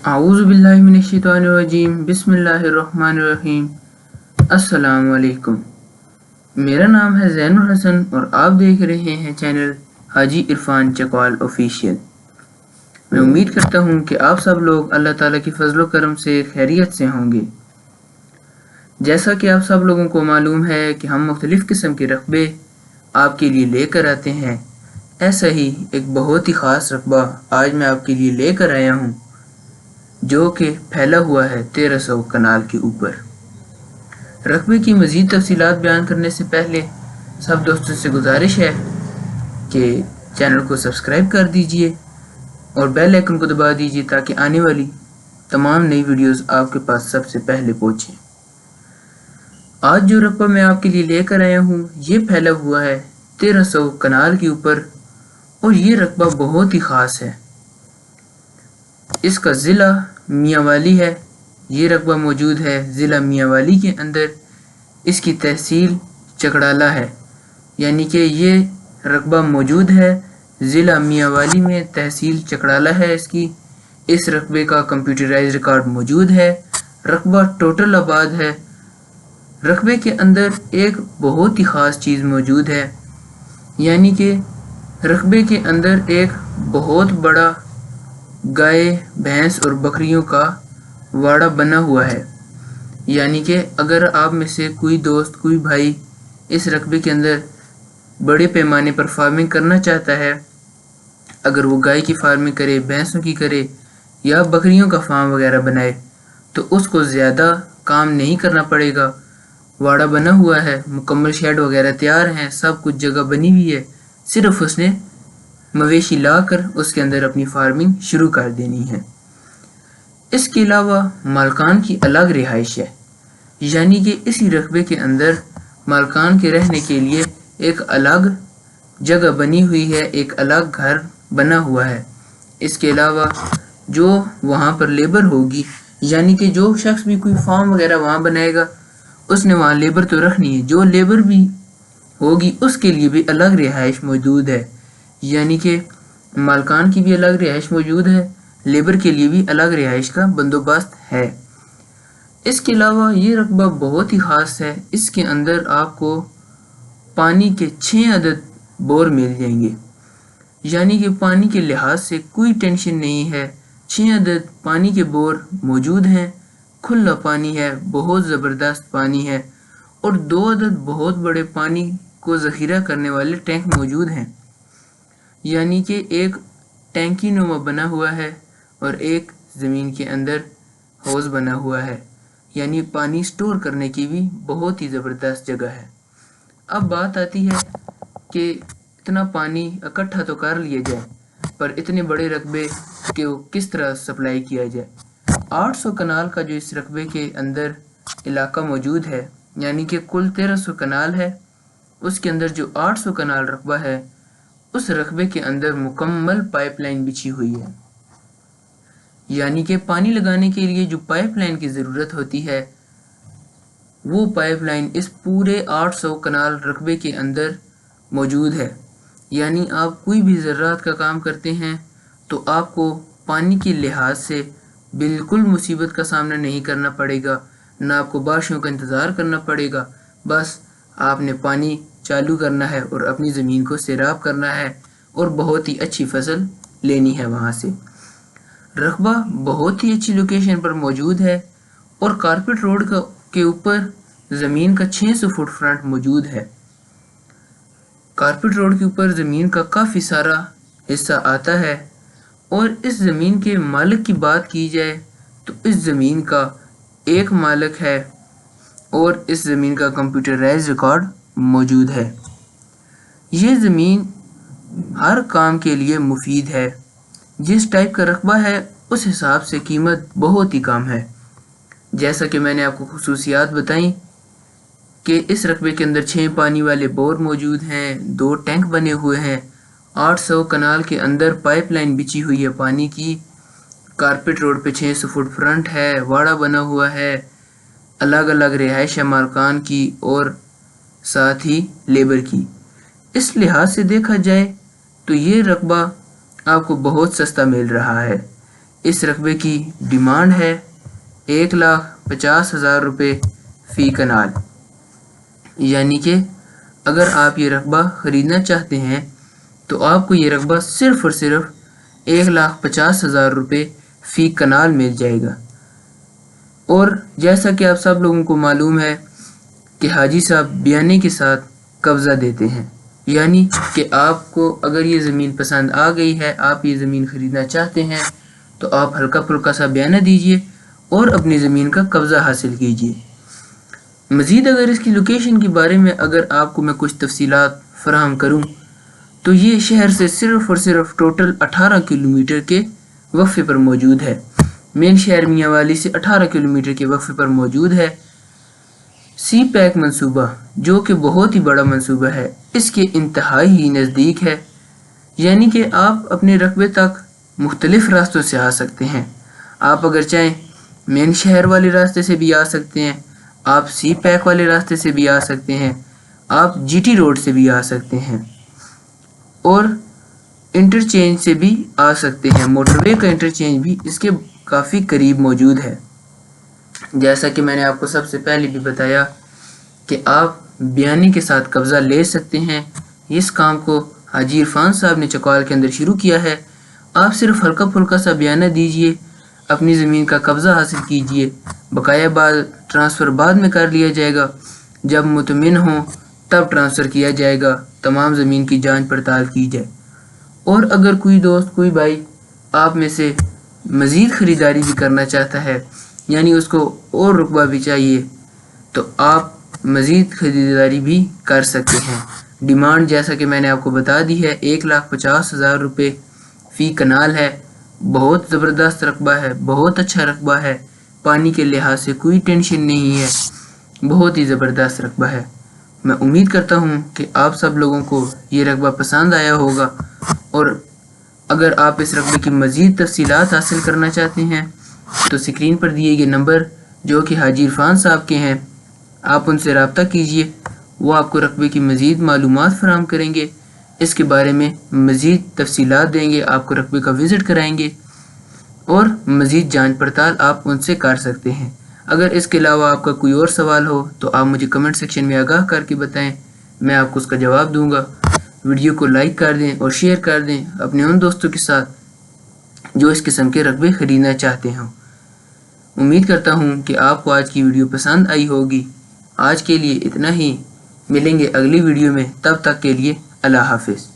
आऊज़ु बिल्लाहि मिनश्शैतानिर्रजीम बिस्मिल्लाहिर्रहमानिर्रहीम। अस्सलामु अलैकुम। मेरा नाम है ज़ैनुल हसन और आप देख रहे हैं चैनल हाजी इरफान चकवाल ऑफिशियल। मैं उम्मीद करता हूँ कि आप सब लोग अल्लाह ताला की फजलो करम से खैरियत से होंगे। जैसा कि आप सब लोगों को मालूम है कि हम मुख्तलिफ़ किस्म के रकबे आपके लिए लेकर आते हैं, ऐसा ही एक बहुत ही ख़ास रकबा आज मैं आपके लिए लेकर आया हूँ जो कि फैला हुआ है 1300 कनाल के ऊपर। रकबे की मज़ीद तफसीलात बयान करने से पहले सब दोस्तों से गुजारिश है कि चैनल को सब्सक्राइब कर दीजिए और बेल आइकन को दबा दीजिए ताकि आने वाली तमाम नई वीडियोस आपके पास सबसे पहले पहुँचें। आज जो रकबा मैं आपके लिए लेकर आया हूँ ये फैला हुआ है 1300 कनाल के ऊपर और ये रकबा बहुत ही ख़ास है। इसका ज़िला मियांवाली है। ये रकबा मौजूद है ज़िला मियांवाली के अंदर। इसकी तहसील चकड़ाला है, यानी कि ये रकबा मौजूद है ज़िला मियांवाली में, तहसील चकड़ाला है इसकी। इस रकबे का कंप्यूटराइज रिकॉर्ड मौजूद है। रकबा टोटल आबाद है। रकबे के अंदर एक बहुत ही ख़ास चीज़ मौजूद है, यानी कि रकबे के अंदर एक बहुत बड़ा गाय, भैंस और बकरियों का वाड़ा बना हुआ है। यानी कि अगर आप में से कोई दोस्त, कोई भाई इस रकबे के अंदर बड़े पैमाने पर फार्मिंग करना चाहता है, अगर वो गाय की फार्मिंग करे, भैंसों की करे या बकरियों का फार्म वगैरह बनाए, तो उसको ज़्यादा काम नहीं करना पड़ेगा। वाड़ा बना हुआ है, मुकम्मल शेड वगैरह तैयार हैं, सब कुछ जगह बनी हुई है, सिर्फ उसने मवेशी लाकर उसके अंदर अपनी फार्मिंग शुरू कर देनी है। इसके अलावा मालकान की अलग रिहाइश है, यानी कि इसी रकबे के अंदर मालकान के रहने के लिए एक अलग जगह बनी हुई है, एक अलग घर बना हुआ है। इसके अलावा जो वहाँ पर लेबर होगी, यानी कि जो शख्स भी कोई फार्म वगैरह वहाँ बनाएगा उसने वहाँ लेबर तो रखनी है, जो लेबर भी होगी उसके लिए भी अलग रिहाइश मौजूद है। यानी कि मालकान की भी अलग रिहाइश मौजूद है, लेबर के लिए भी अलग रिहाइश का बंदोबस्त है। इसके अलावा ये रकबा बहुत ही ख़ास है। इसके अंदर आपको पानी के 6 अदद बोर मिल जाएंगे, यानी कि पानी के लिहाज से कोई टेंशन नहीं है। 6 अदद पानी के बोर मौजूद हैं, खुला पानी है, बहुत ज़बरदस्त पानी है, और 2 अदद बहुत बड़े पानी को ज़ख़ीरा करने वाले टैंक मौजूद हैं। यानी कि एक टैंकी नुमा बना हुआ है और एक ज़मीन के अंदर हौज़ बना हुआ है, यानी पानी स्टोर करने की भी बहुत ही ज़बरदस्त जगह है। अब बात आती है कि इतना पानी इकट्ठा तो कर लिया जाए, पर इतने बड़े रकबे को किस तरह सप्लाई किया जाए। 800 कनाल का जो इस रकबे के अंदर इलाका मौजूद है, यानी कि कुल 1300 कनाल है, उसके अंदर जो 800 कनाल रकबा है उस रकबे के अंदर मुकम्मल पाइपलाइन बिछी हुई है। यानी कि पानी लगाने के लिए जो पाइपलाइन की ज़रूरत होती है वो पाइपलाइन इस पूरे 800 कनाल रकबे के अंदर मौजूद है। यानी आप कोई भी ज़राअत का काम करते हैं तो आपको पानी के लिहाज से बिल्कुल मुसीबत का सामना नहीं करना पड़ेगा, ना आपको बारिशों का इंतज़ार करना पड़ेगा। बस आपने पानी चालू करना है और अपनी ज़मीन को सैराब करना है और बहुत ही अच्छी फसल लेनी है वहाँ से। रकबा बहुत ही अच्छी लोकेशन पर मौजूद है और कारपेट रोड के ऊपर ज़मीन का 600 फुट फ्रंट मौजूद है। कारपेट रोड के ऊपर ज़मीन का काफ़ी सारा हिस्सा आता है और इस ज़मीन के मालिक की बात की जाए तो इस ज़मीन का एक मालिक है और इस ज़मीन का कंप्यूटराइज रिकॉर्ड मौजूद है। ये ज़मीन हर काम के लिए मुफीद है। जिस टाइप का रकबा है उस हिसाब से कीमत बहुत ही कम है। जैसा कि मैंने आपको खुसूसियात बताई कि इस रकबे के अंदर 6 पानी वाले बोर मौजूद हैं, 2 टैंक बने हुए हैं, 800 कनाल के अंदर पाइपलाइन बिछी हुई है पानी की, कारपेट रोड पे 600 फुट फ्रंट है, वाड़ा बना हुआ है, अलग अलग रिहाइश है मालकान की और साथ ही लेबर की। इस लिहाज से देखा जाए तो ये रकबा आपको बहुत सस्ता मिल रहा है। اس رقبے کی ڈیمانڈ ہے 1,50,000 روپے فی کنال، یعنی کہ اگر آپ یہ رقبہ خریدنا چاہتے ہیں تو آپ کو یہ رقبہ صرف اور صرف 1,50,000 روپے فی کنال مل جائے گا۔ اور جیسا کہ آپ سب لوگوں کو معلوم ہے کہ حاجی صاحب بیانے کے ساتھ قبضہ دیتے ہیں، یعنی کہ آپ کو اگر یہ زمین پسند آ گئی ہے، آپ یہ زمین خریدنا چاہتے ہیں تو آپ ہلکا پھلکا سا بیانہ دیجئے اور اپنی زمین کا قبضہ حاصل کیجئے۔ مزید اگر اس کی لوکیشن کے بارے میں اگر آپ کو میں کچھ تفصیلات فراہم کروں تو یہ شہر سے صرف اور صرف ٹوٹل 18 کلومیٹر کے وقفے پر موجود ہے۔ مین شہر میاں والی سے 18 کلومیٹر کے وقفے پر موجود ہے۔ سی پیک منصوبہ جو کہ بہت ہی بڑا منصوبہ ہے، اس کے انتہائی ہی نزدیک ہے، یعنی کہ آپ اپنے رقبے تک مختلف راستوں سے آ سکتے ہیں۔ آپ اگر چاہیں مین شہر والے راستے سے بھی آ سکتے ہیں، آپ سی پیک والے راستے سے بھی آ سکتے ہیں، آپ جی ٹی روڈ سے بھی آ سکتے ہیں اور انٹرچینج سے بھی آ سکتے ہیں۔ موٹر وے کا انٹرچینج بھی اس کے کافی قریب موجود ہے۔ جیسا کہ میں نے آپ کو سب سے پہلے بھی بتایا کہ آپ بیانے کے ساتھ قبضہ لے سکتے ہیں۔ اس کام کو حاجی عرفان صاحب نے چکوال کے اندر شروع کیا ہے۔ آپ صرف ہلکا پھلکا سا بیانہ دیجئے، اپنی زمین کا قبضہ حاصل کیجئے، بقایا بعد ٹرانسفر بعد میں کر لیا جائے گا، جب مطمئن ہوں تب ٹرانسفر کیا جائے گا، تمام زمین کی جانچ پڑتال کی جائے۔ اور اگر کوئی دوست کوئی بھائی آپ میں سے مزید خریداری بھی کرنا چاہتا ہے، یعنی اس کو اور رقبہ بھی چاہیے، تو آپ مزید خریداری بھی کر سکتے ہیں۔ ڈیمانڈ جیسا کہ میں نے آپ کو بتا دی ہے 1,50,000 روپے فی کنال ہے۔ بہت زبردست رقبہ ہے، بہت اچھا رقبہ ہے، پانی کے لحاظ سے کوئی ٹینشن نہیں ہے، بہت ہی زبردست رقبہ ہے۔ میں امید کرتا ہوں کہ آپ سب لوگوں کو یہ رقبہ پسند آیا ہوگا، اور اگر آپ اس رقبے کی مزید تفصیلات حاصل کرنا چاہتے ہیں تو اسکرین پر دیے گئے نمبر جو کہ حاجی عرفان صاحب کے ہیں، آپ ان سے رابطہ کیجئے، وہ آپ کو رقبے کی مزید معلومات فراہم کریں گے، اس کے بارے میں مزید تفصیلات دیں گے، آپ کو رقبے کا وزٹ کرائیں گے اور مزید جانچ پڑتال آپ ان سے کر سکتے ہیں۔ اگر اس کے علاوہ آپ کا کوئی اور سوال ہو تو آپ مجھے کمنٹ سیکشن میں آگاہ کر کے بتائیں، میں آپ کو اس کا جواب دوں گا۔ ویڈیو کو لائک کر دیں اور شیئر کر دیں اپنے ان دوستوں کے ساتھ جو اس قسم کے رقبے خریدنا چاہتے ہوں۔ امید کرتا ہوں کہ آپ کو آج کی ویڈیو پسند آئی ہوگی۔ آج کے لیے اتنا ہی، ملیں گے اگلی ویڈیو میں، تب تک کے لیے اللہ حافظ۔